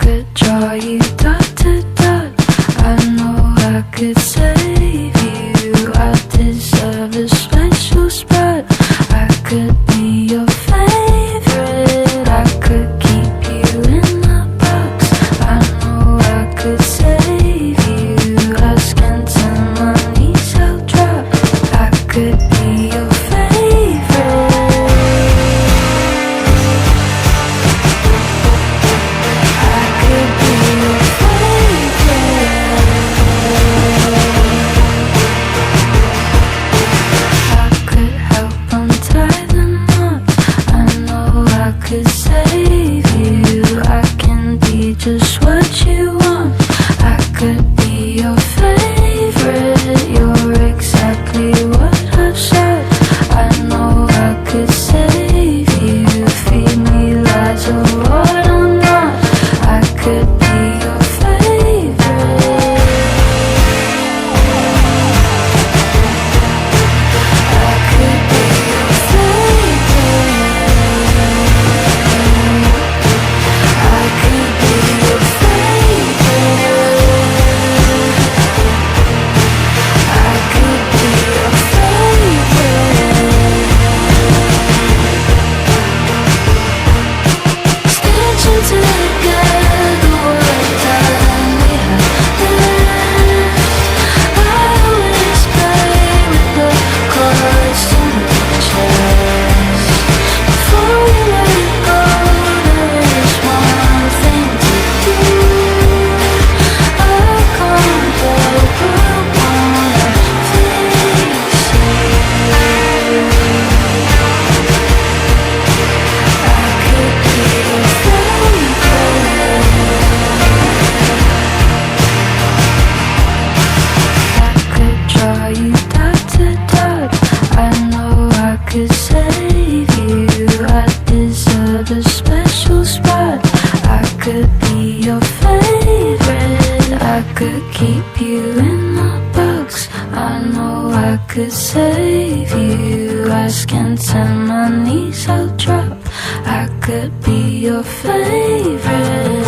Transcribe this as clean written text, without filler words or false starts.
could draw you dot to dot. I know I could save you. I deserve a special spot. I could be your favorite. I could keep you in the box. I know I could save you. Asking to my knees I'll drop. I could be your just what you want. I could be your favorite. You're exactly what I've said. I know I could save you. Feed me lies of what I'm not. I could be your favorite. I could be your favorite. I could be your favorite. I could be your favorite. Stitching together what time we have left. I always play with the cards to my chest. Before we let go, there is one thing to do. I can't help but wanna fix it. I could be your favorite. I could draw you dot to dot. I know I could save you. I deserve a special spot. I could be your favorite. I could keep you in the box. I know I could save you. Asking to my knees I'll drop. I could be your favorite.